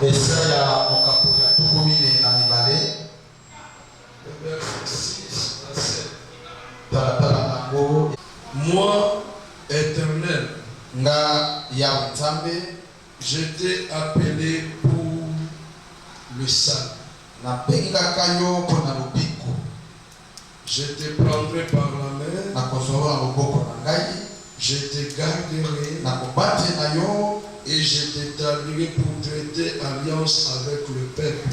Esaya mokapo ya tukumine na mibale. Moi, Éternel, je t'ai appelé pour le salut. Je te prendrai par la main, je te garderai et je t'établirai pour traiter alliance avec le peuple.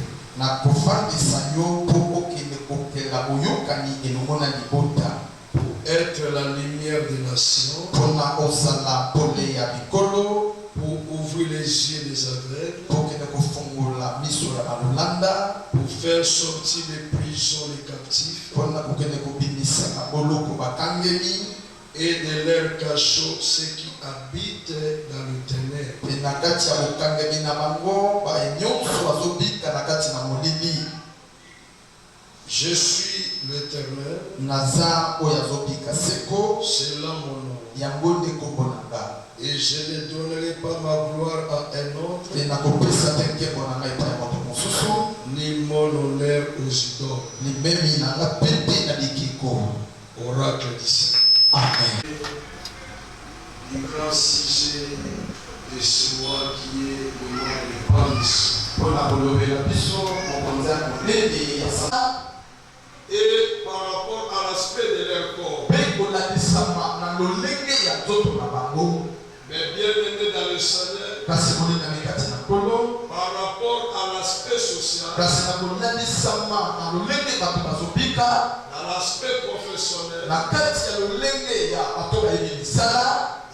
Pour être la lumière des nations, pour ouvrir les yeux des aveugles, pour faire sortir des prisons les captifs et de leurs cachots ceux qui habitent dans le ténèbre. Je suis l'Éternel, c'est là mon nom. Et je ne donnerai pas ma gloire à un autre, ni mon honneur aux idoles. Oracle d'ici. Amen. Du grand sujet de ce mois qui est le mois de Pâques. Et par rapport à l'aspect de leur corps, mais bien aimé dans le Seigneur, par rapport à l'aspect social, dans l'aspect professionnel,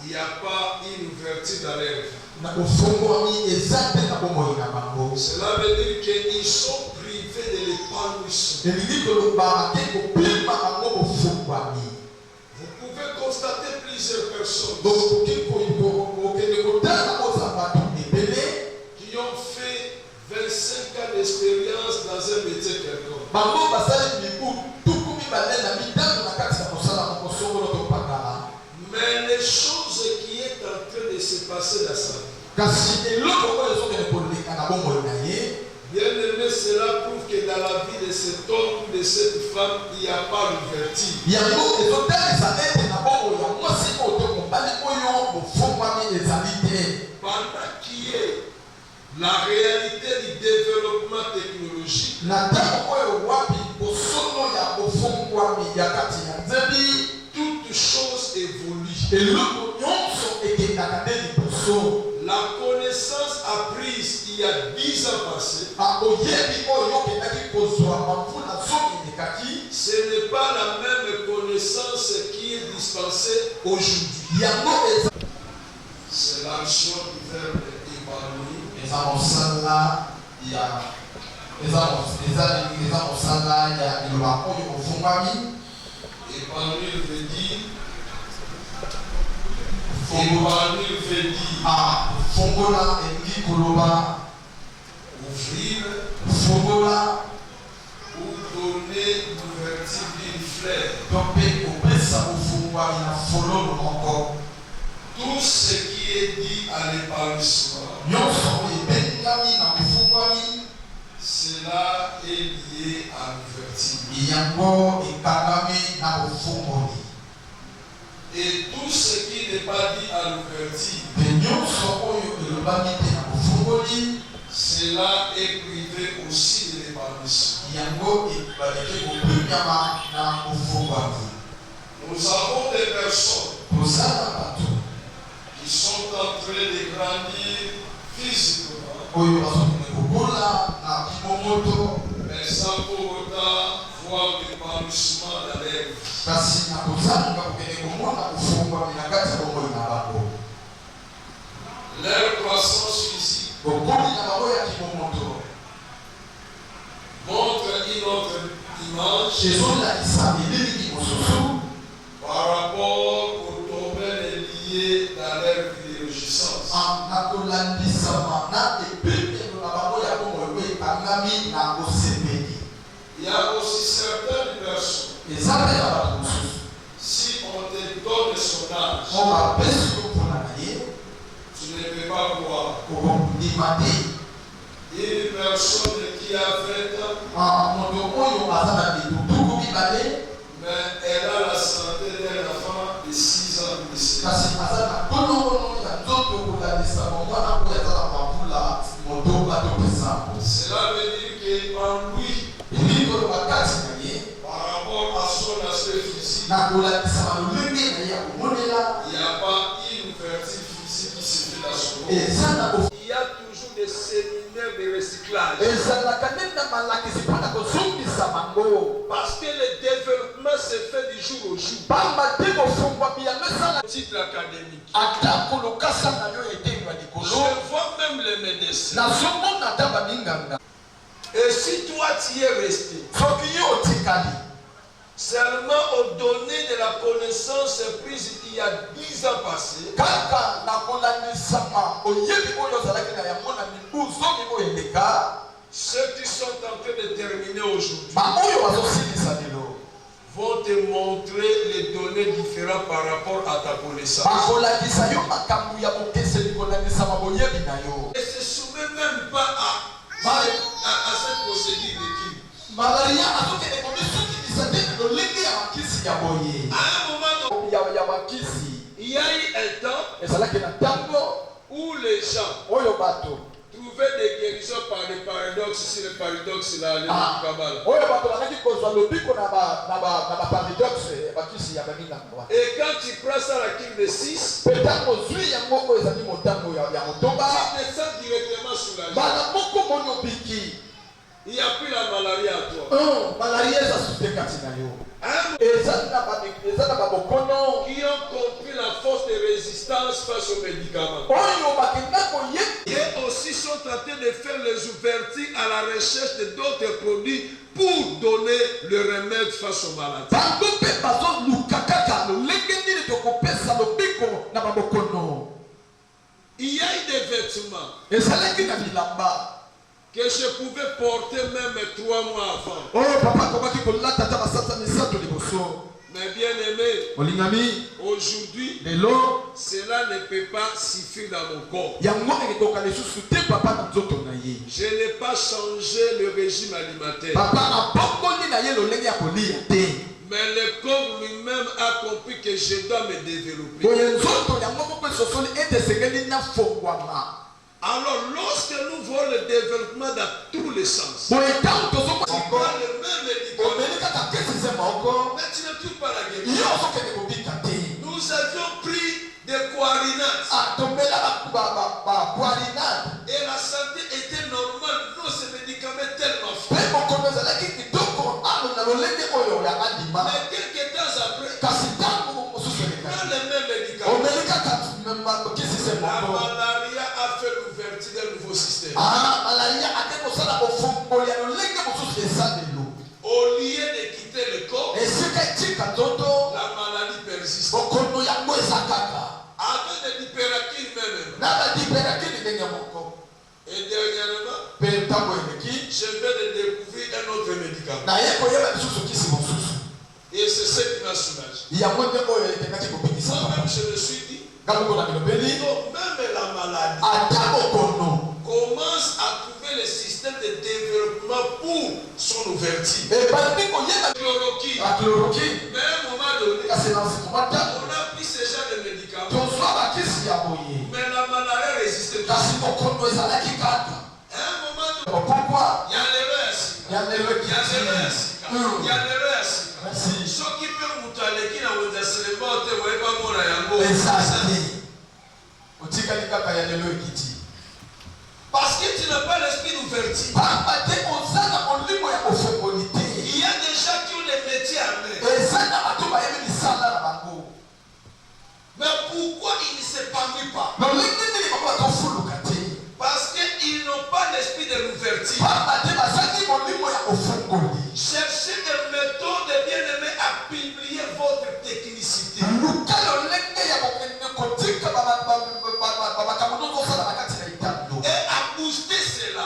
il n'y a pas une ouverture dans leur vie. Cela veut dire qu'ils sont privés de l'épanouissement. Vous pouvez constater plusieurs personnes qui ont fait 25 ans d'expérience dans un métier quelconque. Mais les choses qui est en train de se passer dans sa vie, bien aimé, cela prouve que dans la vie de cet homme ou de cette femme, il n'y a pas l'ouverture. Pendant qu'il y ait la réalité du développement technologique, toute chose évolue. La connaissance apprise il y a 10 ans passés, ce n'est pas la même connaissance qui est dispensée aujourd'hui. C'est l'action du verbe épanouir veut dire ouvrir ou donner l'ouverture d'une fleur. Tout ce qui est dit à l'épanouissement, cela est lié à l'ouverture. Et tout ce qui n'est pas dit à l'ouverture, cela est privé aussi de l'épanouissement. Nous avons des personnes qui sont en train de grandir physiquement, mais sans pour autant voir l'épanouissement dans leur vie. Leur croissance physique montre une autre image par rapport au domaine lié dans leur vie de réjouissance. Il y a aussi certaines personnes, si on te donne son âge, Une personne qui a 20 ans, mais elle a la santé d'un enfant de 6 ans. Cela veut dire qu'en lui, par rapport à son aspect physique, il n'y a pas une ouverture physique qui se fait dans son corps. Il y a toujours des séminaires de recyclage. Parce que le développement se fait du jour au jour. Titre académique. Je vois même les médecins. Et si toi tu y es resté, seulement aux données de la connaissance prise il y a 10 ans passés, ceux qui sont en train de terminer aujourd'hui vont te montrer les données différentes par rapport à ta connaissance. Et se soumet même pas à cette procédure d'étude. À un moment donné, il y a eu un temps où les gens trouvaient des guérisons par des paradoxes. Si le paradoxe là, les et quand tu prends ça la cure de 6, tu descends directement sous la jambe. Il n'y a plus la malaria à toi. Qui ont compris la force de résistance face aux médicaments. Et aussi sont en train de faire les ouvertures à la recherche de d'autres produits pour donner le remède face aux maladies. Il y a eu des vêtements que je pouvais porter même 3 mois avant. Mais bien aimé, aujourd'hui, cela ne peut pas suffire dans mon corps. Je n'ai pas changé le régime alimentaire. Mais le corps lui-même a compris que je dois me développer. Alors, lorsque nous voyons le développement dans tous les sens, tu prends le même médicament, mais tu ne trouves pas la guérison. Nous avions pris des coarinades et la santé était normale. Non, ce médicament est tellement fort. Mais quelques temps après, tu prends le même médicament. La malaria a fait l'ouverture d'un nouveau système. Au lieu de quitter le corps, la maladie persiste. Avec des hyperacines même. Et dernièrement, je vais découvrir un autre médicament. Et c'est ce qui m'a soulagé. Moi-même, je me suis dit, même la maladie commence à trouver le système de développement pour son ouverture. Chloroquine. Mais à un moment donné, on a pris ce genre de médicaments. Mais la maladie résiste pas. À un moment donné, il y a l'erreur. Il y a l'erreur. Ce qui peut vous aller qui n'a pas de célébrité, vous n'avez pas mon ayango. Parce que tu n'as pas l'esprit d'ouverture. Il y a des gens qui ont des métiers à main. Mais pourquoi ils ne s'épanouissent pas? Parce qu'ils n'ont pas l'esprit de l'ouverture. Cherchez des méthodes de bien-aimés à publier votre technicité. Et à booster cela.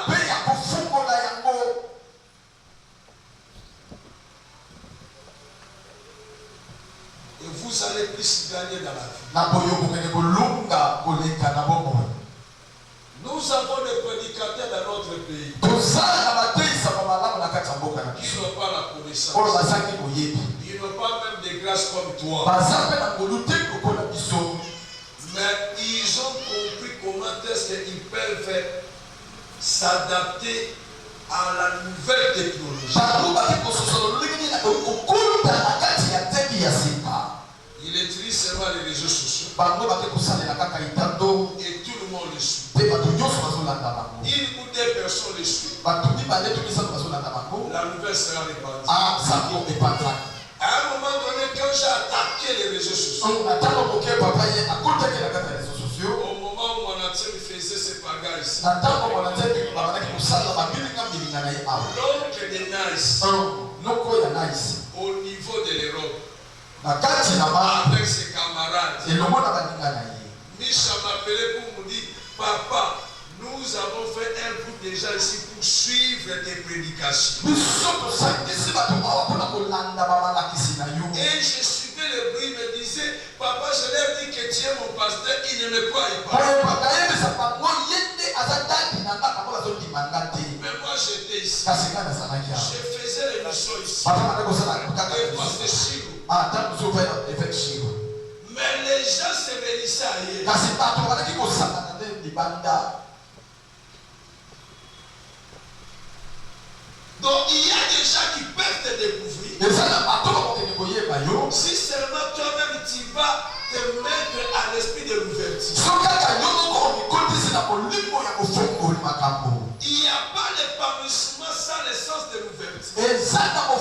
Et vous allez plus gagner dans la vie. Nous Nous avons des prédicateurs dans notre pays qui n'ont pas la connaissance. Ils n'ont pas même des grâces comme toi. Mais ils ont compris comment est-ce qu'ils peuvent s'adapter à la nouvelle technologie. Il utilise seulement les réseaux sociaux. Et tout le monde le suit. Une ou deux personnes le suivent. La nouvelle sera répandue. À un moment donné, quand j'ai attaqué les réseaux sociaux, au moment où mon entier faisait ses bagages, l'homme de Nice, au niveau de l'Europe, avec ses camarades, Micha m'appelait pour me dire, papa, nous avons fait un groupe déjà ici pour suivre tes prédications. Et je suivais le bruit, me disait, papa, je leur dis que tu es mon pasteur, il ne me croit pas. Mais moi j'étais ici. Je faisais l'émission ici. Mais les gens se réunissaient ailleurs. Donc il y a des gens qui peuvent te découvrir. Si seulement toi-même tu vas te mettre à l'esprit de l'ouverture. Il n'y a pas d'épanouissement sans le sens de l'ouverture. Et ça n'a pas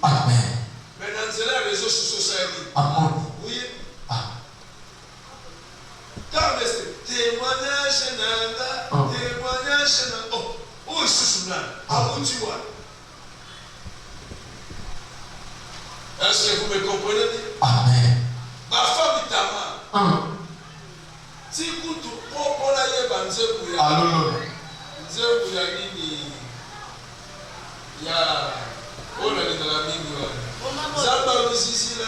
Amen. Mais dans les réseaux sociaux, oui. Quand est-ce témoignage où est-ce est-ce que vous me comprenez? Amen. Ma femme est Tamar. Si vous tout pour la yébanze alors il y a on a de la mine Zamba Misisi là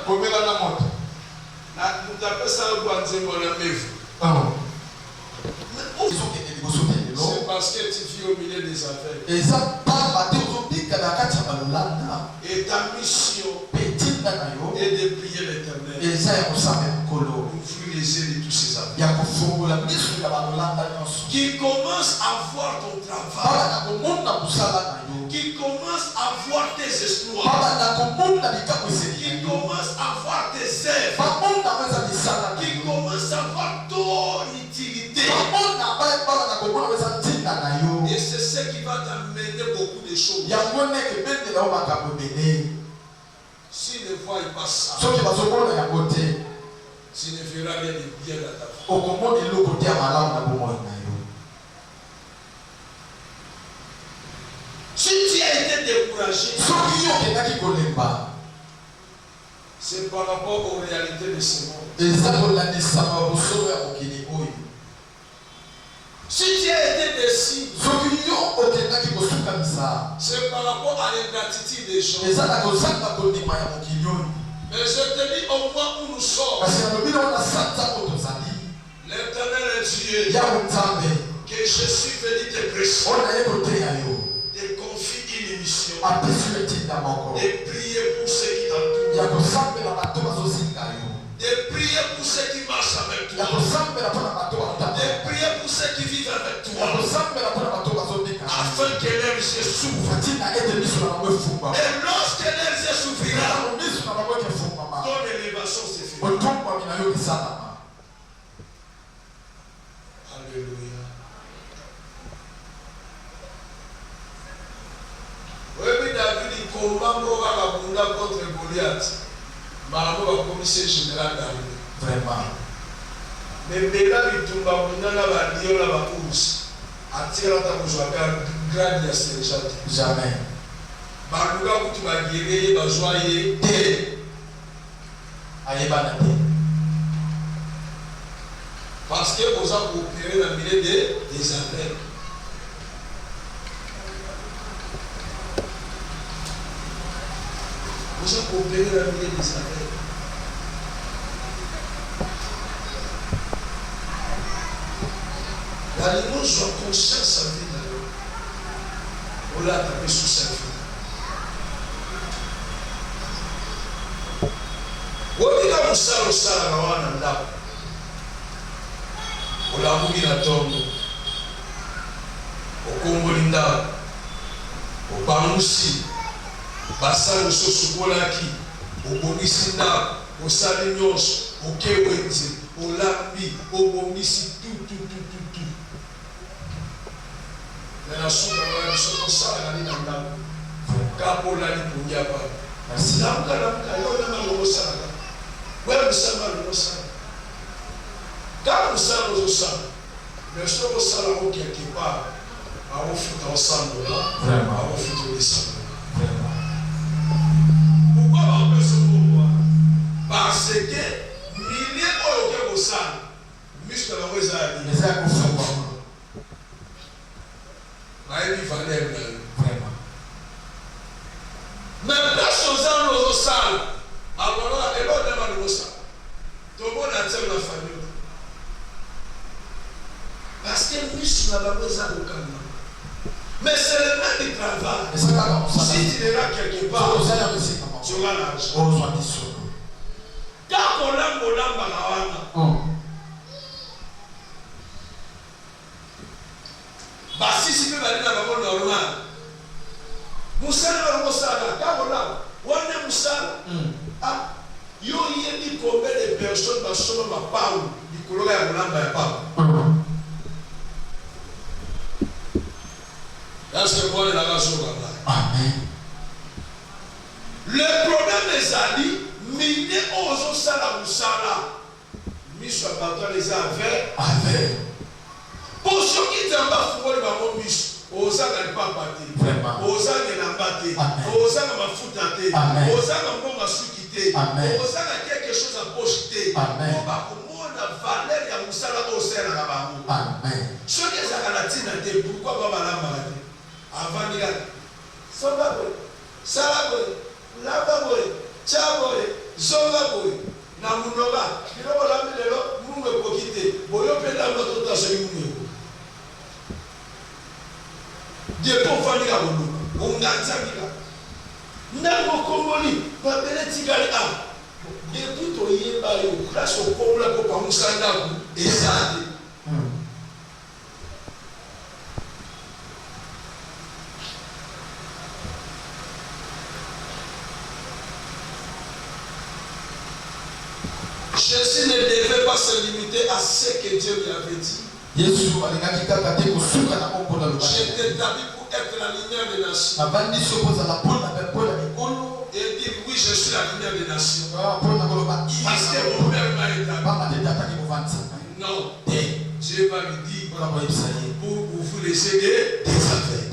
pomela na moto na mutapesa ça banze mona mefu c'est parce que tu vis au milieu des affaires et ça pas et ta mission est de prier l'Éternel et ça ouvrir les yeux de tous ces affaires qui commence à voir ton travail qui commence à voir tes exploits qui commence à voir tes œuvres qui commence à voir ton utilité et c'est ce qui va t'amener beaucoup de choses. S'il ne voit pas ça, tu ne verras rien de bien dans ta vie. Si tu as été découragé, c'est par rapport aux réalités de ce monde. Si tu as été déçu, c'est par rapport à l'ingratitude des gens. Mais je te dis au moment où nous sommes, l'Éternel est Dieu, que je suis venu te prêcher, de confier une émission, de prier pour ceux qui t'entourent, de prier pour ceux qui marchent avec toi, de prier pour ceux qui vivent avec toi, afin que leurs yeux s'ouvrent. Et lorsque leurs yeux s'ouvrira, ton élévation se fera. Alléluia. Oui, David, il combat contre Goliath. Maman va commissaire général d'arriver. Vraiment. Mais Béla, il tombe à la bannière, la course. Attire ta bouche à grande yasséréchate. Jamais. Balouga, tu vas guérir, tu vas joyer. Parce que vous avez opéré dans le milieu des affaires. gens qui opèrent la vie des affaires. La limouche soit conscience à vie d'ailleurs. On l'a tapé sous sa vie. Wabika musalo sala na wana ndako. Olamugi na tondo. Okongoli ndako. Obamusi. Basalo sosukolaki. Obomisi ndako. Osali nyonso. Okewenzi. Olambi. Obomisi tout. Na suka wala soko sala na ndako. Kapo la ni punyapa. Silamka yo na ngo sala. Wewe msema lo sala. Kama msala lo sala. Mais soko sala au quelque part. A ofuta ensemble là. Vraiment. A ofuta ensemble. Vraiment. Pourquoi on peut se voir? Parce que milliers au sala. Misque la weza ni. Eza kufa. Vraiment. Mais place aux gens aux salles. Alors, elle va demander au salles. Tout le monde a tiré la famille. Parce que nous sommes là-bas au calme. Mais c'est le même qui travaille. Si tu es là quelque part, tu auras l'argent. Quand on l'a, basi si pe bali na babo normal musala musala kabola wana musala yo yebi combien de personnes basoma ma pau dikologa ya mulamba ya pau est-ce que moi la raison amen. Le problème est ali mine ozo sala musala miswa bato les avec pour ceux qui t'en bas fouler dans mon biche, osanga ne pas battre, osanga n'a batté, osanga ma foutate, osanga mon masukité, osanga quelque chose à pocheter, on va comment la valeur ya musala osena na bango. Amen. Ceux qui sont à la tinate, pourquoi pas la maladie? Avant de la sababoy, salaboy, lababoy, chaboy, zongaboy, na munoba, kilo la milelo, mungo kokite, boyo penda notre tâche mungo. Dieu pour faire les abonnés, on a dit Nango Komoli, Babele Tigali A. Depuis ton yéba, grâce au Komola Kopa Moussanda, et ça. Jésus ne devait pas se limiter à ce que Dieu lui avait dit. Je t'ai établi pour être la lumière des nations. Et dire oui, je suis la lumière des nations. Parce que mon père m'a établi. Non, Dieu va lui dire pour vous laisser des affaires.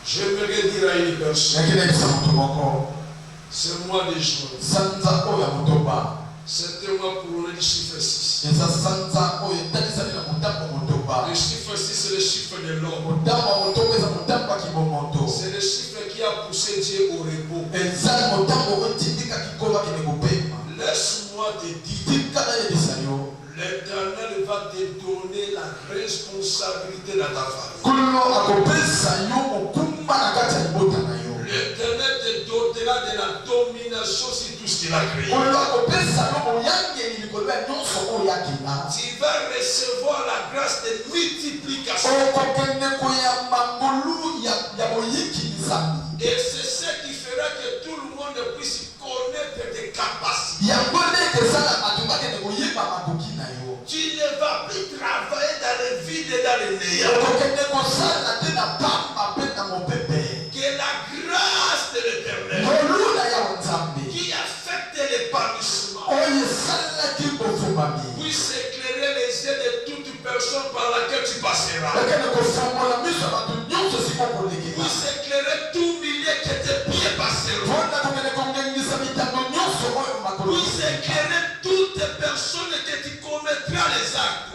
J'aimerais dire à une personne. C'est moi de juin. C'était moi pour le chiffre 6. Le chiffre 6, c'est le chiffre de l'homme. C'est le chiffre qui a poussé Dieu au repos. Laisse-moi te dire. L'Éternel va te donner la responsabilité dans ta famille. L'Éternel te donnera de la domination sur tout ce qu'il a créé. Tu vas recevoir la grâce de multiplication. Et c'est ce qui fera que tout le monde puisse connaître tes capacités. Tu ne vas plus travailler dans le vide et dans le néant. Que la grâce de l'Éternel qui affecte l'épanouissement puisse éclairer les yeux de toute personne par laquelle tu passeras. Puisse éclairer tout milieu que tes pieds passeront. Puisse éclairer toutes les personnes que tu commettras les actes.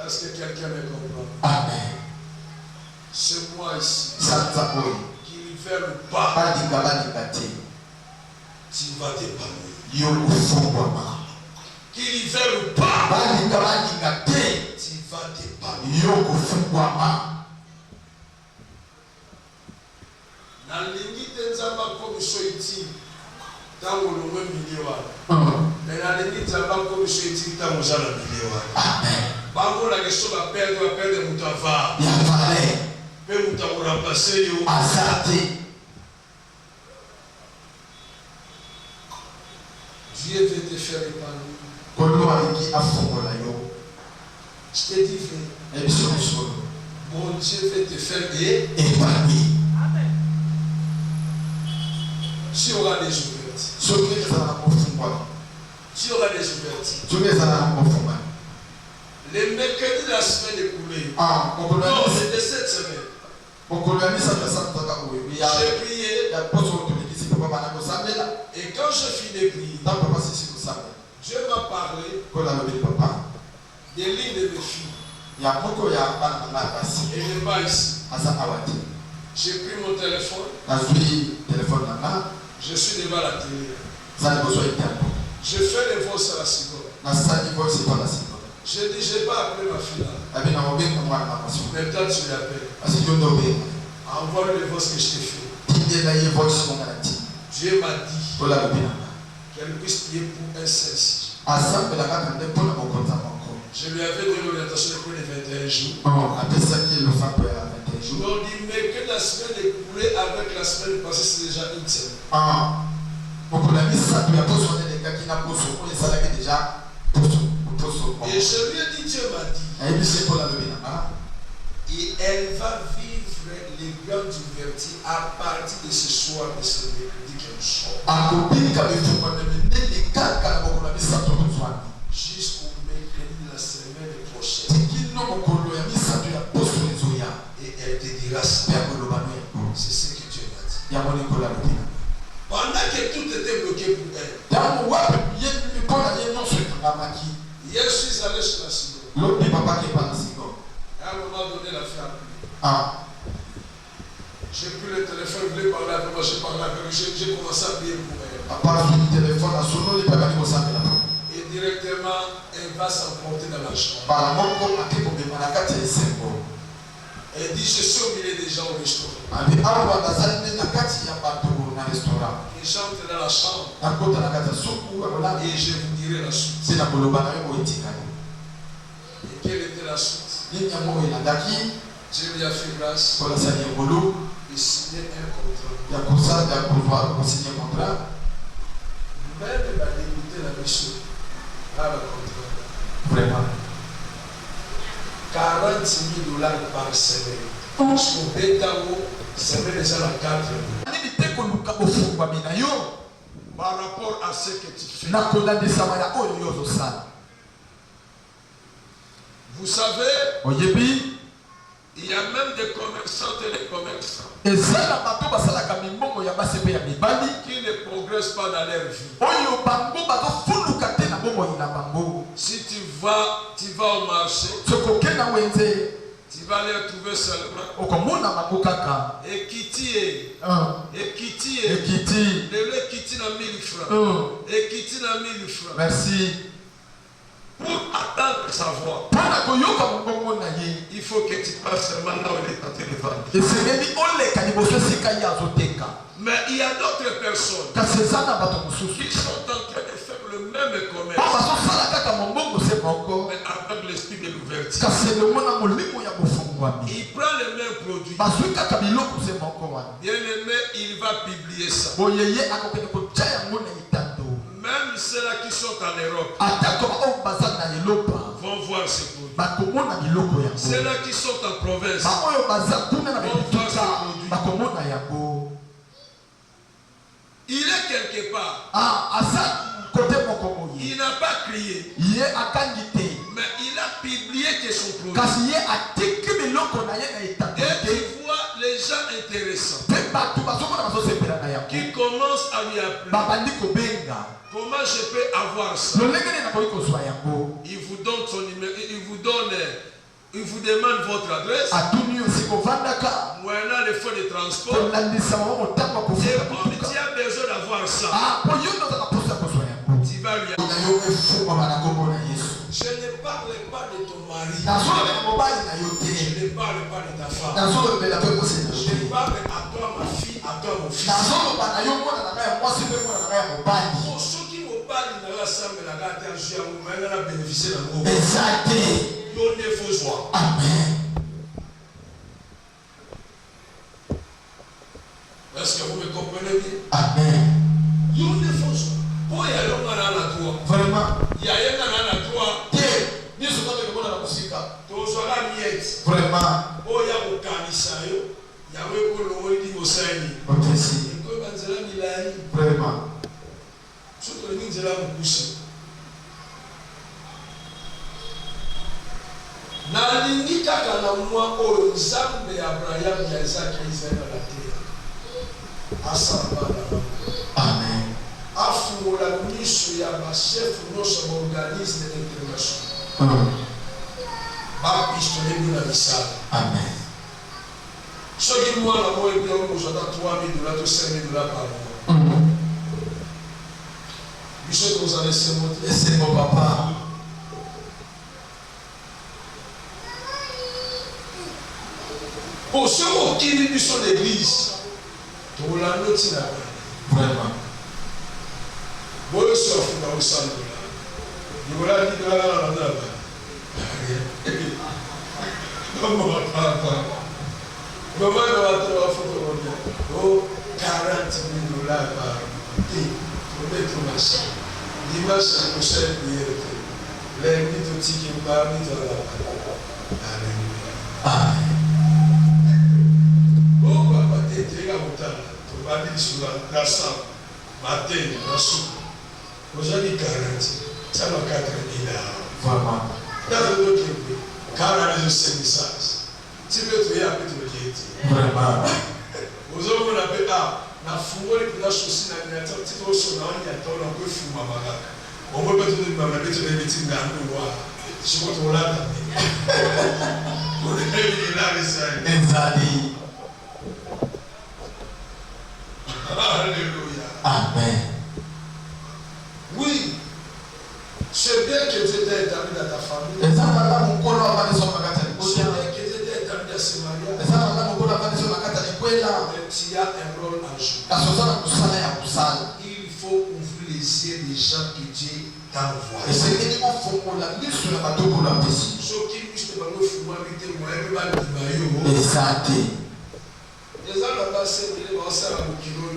Est-ce que quelqu'un me comprend? Amen. C'est moi ici. Qui ne fait le pas. Tu vas t'épanouir. Qui ne fait le pas. Tu vas t'épanouir. Nalingi tenzamba komisho iti tango lomwe miliwa. Mais nalingi tenzamba komisho iti tango jana miliwa. Bango la question va perdre mutava. Pe mutavura passer yo. Azate. Dieu veut te faire épanouir. Je te dis vrai. Mon Dieu veut te faire épanouir. Tu auras des ouvertures. Tu auras des ouvertures. Les mercredis de la semaine écoulée. Non, c'était cette semaine. J'ai prié. Et quand je finis de prier, Dieu m'a parlé des lignes de mes filles. Et je pas ici. J'ai pris mon téléphone. Je suis devant la télé. Je fais les voix à la seconde. Je dis, je n'ai pas appelé ma fille là. Mais toi tu l'appelles. Envoie les voix que je t'ai fait. Dieu m'a dit qu'elle puisse prier pour un seul. Je lui avais donné l'orientation pour les 21 jours. On dit, mais que la semaine écoulée avec la semaine passée, c'est déjà une semaine. Et je lui ai dit, Dieu m'a dit, et elle va vivre les grandes ouvertures à partir de ce soir, de ce mercredi qu'elle sort. Jusqu'au mercredi de la semaine prochaine. Et elle te dira ça. C'est ce que Dieu m'a dit. Pendant que tout était bloqué pour elle. Hier, je suis allé chez la synagogue. À un moment donné, la fille a pris. J'ai pris le téléphone, je voulais parler avec moi, j'ai parlé avec lui, j'ai commencé à prier pour elle. Et directement, elle va s'emporter dans la chambre. Elle dit, je suis au milieu des gens au restaurant. Et j'entre dans la chambre. Et je vous dirai la suite. Et quelle était la suite? Dieu lui a fait grâce. Il signait un contrat. Même la débuté la mission. Là, le contrat. 40 000 $ par semaine. Parce qu'au Bétao, c'est déjà la 4. Par rapport à ce que tu fais. Vous savez, il y a même des commerçantes et des commerçants qui ne progressent pas dans leur vie. Si tu vas au marché, tu vas les retrouver seulement. Et Kitty le Kitty n'a 1000 francs. Et Kitty n'a 1000 francs. Merci. Pour attendre sa voix, il faut que tu passes seulement là où il est en train de vendre. Mais il y a d'autres personnes qui sont en train de faire le même commerce, mais avec l'esprit de l'ouverture. Il prend le même produit. Bien aimé, il va publier ça. Même ceux-là qui sont en Europe vont voir ce produit. Ceux-là qui sont en province vont voir ce produit. Il est quelque part. Il n'a pas crié. Mais il a publié que son produit. Et tu vois les gens intéressants qui commencent à lui appeler. Comment je peux avoir ça? Il vous donne son numéro, il vous donne demande votre adresse. Moyennant les frais de transport. Et comme tu as besoin d'avoir ça, tu vas lui dire. Je ne parle pas de ton mari. Je ne parle pas de ta femme. Je parle à toi, ma fille, à toi, mon fils. Pour ceux qui me parlent de la salle de la gâte, je vais bénéficier de la Amen. Est-ce que vous me comprenez bien? Amen. Vraiment. Il y a un à toi. Vraiment. Vraiment. Nalingi kaka na mwa oyo Nzambe ya Abraham ya Isaac ya Israël na terre. Asamba na Amen. Afungola miso ya ba chef nyonso ba organisme international. Ba pistole na misala. Amen. Soki mwana moyo bien ko zata $3,000 to $5,000 par mois. Monsieur vous allez se montrer. C'est mon papa. Pour ceux qui sont l'église, pour la note, vraiment. Bon, le soir, il va au centre. Il va la dire là. Maman va oh, $40,000 par pour mettre ma chambre. Dimanche, je me suis prié. Les mythes qui me parlent, ils ont la Alléluia. Oh, papa, t'es très content. Tu vas dire sur la salle, matin, la soupe. Vous avez dit 40, ça va 4,000 $. Vraiment. Dans le dos qui est 40 messages. Tu veux te dire, tu veux dire. Vraiment. Vous avez un appel à la foule et la chaussée dans la tête. Tu peux se rendre, il y a tant de fou, ma baraque. On peut pas te dire, ma bête, tu vas mettre une gamme de bois. Je suis contre la table. On est là, les amis. Exactement. Alléluia. Amen. Oui. C'est bien que Dieu t'ait établi dans ta famille. C'est bien que Dieu t'ait établi dans ce mariage. Mais tu as un rôle à jouer. Il faut ouvrir les yeux des gens que Dieu t'a envoyés. Ceux qui nous font habiter moi, les gens là-bas, c'est que les gens qui ont